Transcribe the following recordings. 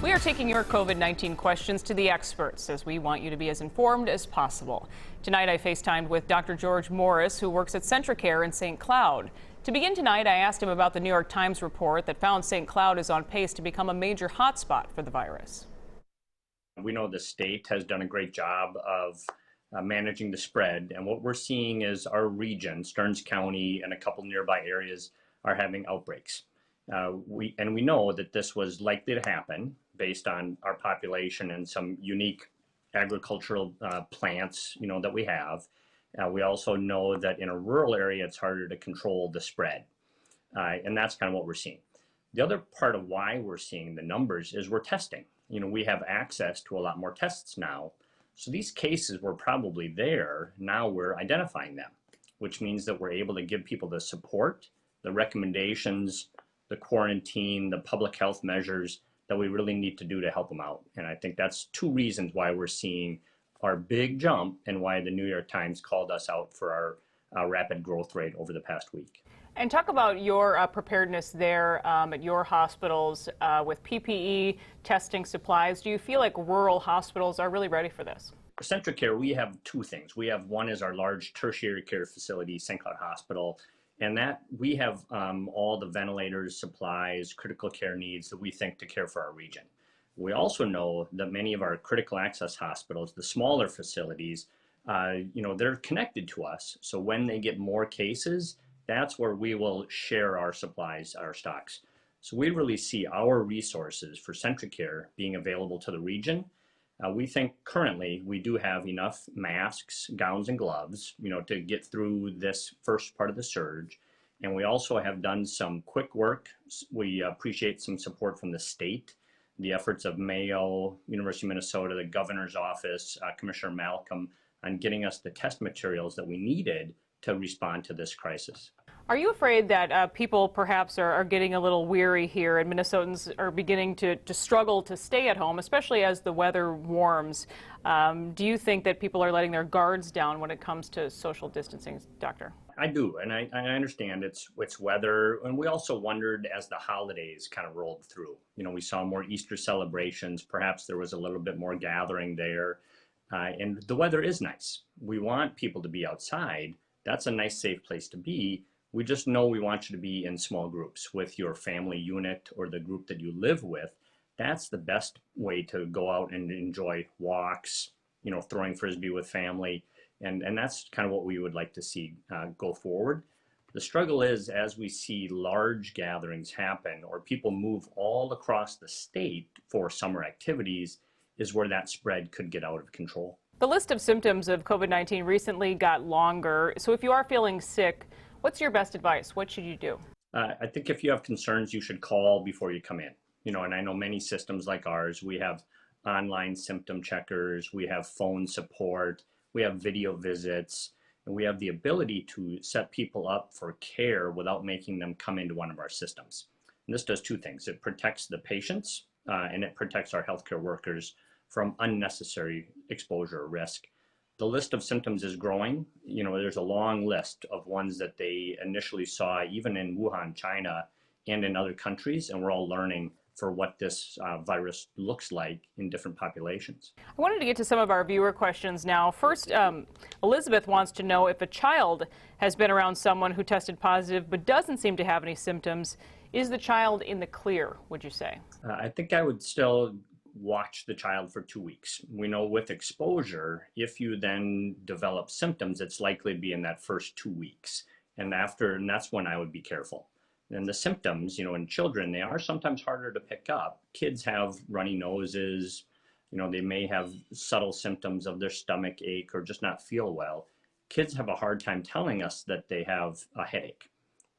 We are taking your COVID-19 questions to the experts as we want you to be as informed as possible. Tonight I FaceTimed with Dr. George Morris, who works at CentraCare in St. Cloud. To begin tonight, I asked him about the New York Times report that found St. Cloud is on pace to become a major hotspot for the virus. We know the state has done a great job of managing the spread, and what we're seeing is our region, Stearns County and a couple nearby areas, are having outbreaks. We know that this was likely to happen based on our population and some unique agricultural plants, that we have. We also know that in a rural area, it's harder to control the spread, and that's kind of what we're seeing. The other part of why we're seeing the numbers is we're testing. We have access to a lot more tests now. So these cases were probably there. Now we're identifying them, which means that we're able to give people the support, the recommendations, the quarantine, the public health measures that we really need to do to help them out. And I think that's two reasons why we're seeing our big jump and why the New York Times called us out for our rapid growth rate over the past week. And talk about your preparedness there at your hospitals with PPE, testing supplies. Do you feel like rural hospitals are really ready for this? For CentraCare, we have two things. We have one is our large tertiary care facility, St. Cloud Hospital, and that we have all the ventilators, supplies, critical care needs that we think to care for our region. We also know that many of our critical access hospitals, the smaller facilities, they're connected to us. So when they get more cases, that's where we will share our supplies, our stocks. So we really see our resources for CentraCare being available to the region. We think currently we do have enough masks, gowns, and gloves, to get through this first part of the surge. And we also have done some quick work. We appreciate some support from the state, the efforts of Mayo, University of Minnesota, the governor's office, Commissioner Malcolm, on getting us the test materials that we needed to respond to this crisis. Are you afraid that people perhaps are getting a little weary here and Minnesotans are beginning to struggle to stay at home, especially as the weather warms? Do you think that people are letting their guards down when it comes to social distancing, Doctor? I do, and I understand it's weather, and we also wondered as the holidays kind of rolled through. We saw more Easter celebrations, perhaps there was a little bit more gathering there, and the weather is nice. We want people to be outside. That's a nice, safe place to be. We just know we want you to be in small groups with your family unit or the group that you live with. That's the best way to go out and enjoy walks, throwing frisbee with family. And that's kind of what we would like to see go forward. The struggle is as we see large gatherings happen or people move all across the state for summer activities is where that spread could get out of control. The list of symptoms of COVID-19 recently got longer. So if you are feeling sick, what's your best advice? What should you do? I think if you have concerns, you should call before you come in. And I know many systems like ours, we have online symptom checkers, we have phone support, we have video visits, and we have the ability to set people up for care without making them come into one of our systems. And this does two things. It protects the patients and it protects our healthcare workers from unnecessary exposure or risk. The list of symptoms is growing. There's a long list of ones that they initially saw even in Wuhan, China, and in other countries, and we're all learning for what this virus looks like in different populations. I wanted to get to some of our viewer questions now. First, Elizabeth wants to know if a child has been around someone who tested positive but doesn't seem to have any symptoms, is the child in the clear, would you say? I think I would still watch the child for 2 weeks. We know with exposure, if you then develop symptoms, it's likely to be in that first 2 weeks. And that's when I would be careful. And the symptoms, in children, they are sometimes harder to pick up. Kids have runny noses, they may have subtle symptoms of their stomach ache or just not feel well. Kids have a hard time telling us that they have a headache,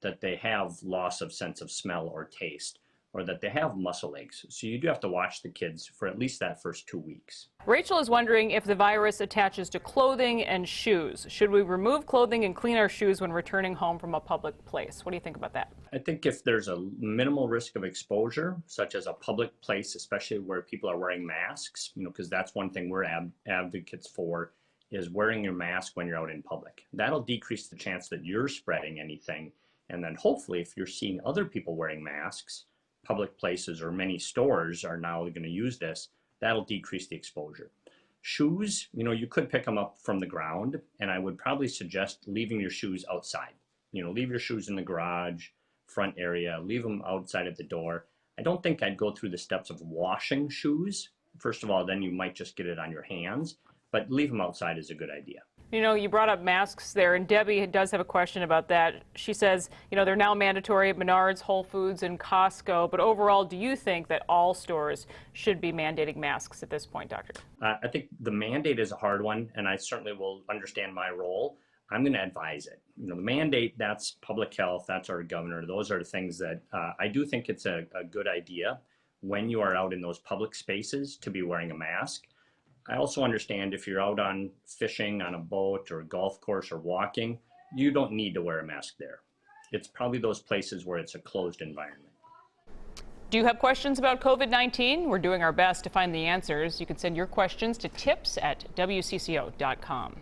that they have loss of sense of smell or taste, or that they have muscle aches. So you do have to watch the kids for at least that first 2 weeks. Rachel is wondering if the virus attaches to clothing and shoes. Should we remove clothing and clean our shoes when returning home from a public place? What do you think about that? I think if there's a minimal risk of exposure, such as a public place, especially where people are wearing masks, because that's one thing we're advocates for, is wearing your mask when you're out in public. That'll decrease the chance that you're spreading anything. And then hopefully if you're seeing other people wearing masks, public places or many stores are now going to use this, that'll decrease the exposure. Shoes, you could pick them up from the ground, and I would probably suggest leaving your shoes outside. Leave your shoes in the garage, front area, leave them outside at the door. I don't think I'd go through the steps of washing shoes. First of all, then you might just get it on your hands, but leave them outside is a good idea. You brought up masks there, and Debbie does have a question about that. She says, they're now mandatory at Menards, Whole Foods, and Costco, but overall, do you think that all stores should be mandating masks at this point, Doctor? I think the mandate is a hard one, and I certainly will understand my role. I'm going to advise it. The mandate, that's public health, that's our governor. Those are the things that I do think it's a good idea when you are out in those public spaces to be wearing a mask. I also understand if you're out on fishing on a boat or a golf course or walking, you don't need to wear a mask there. It's probably those places where it's a closed environment. Do you have questions about COVID-19? We're doing our best to find the answers. You can send your questions to tips@wcco.com.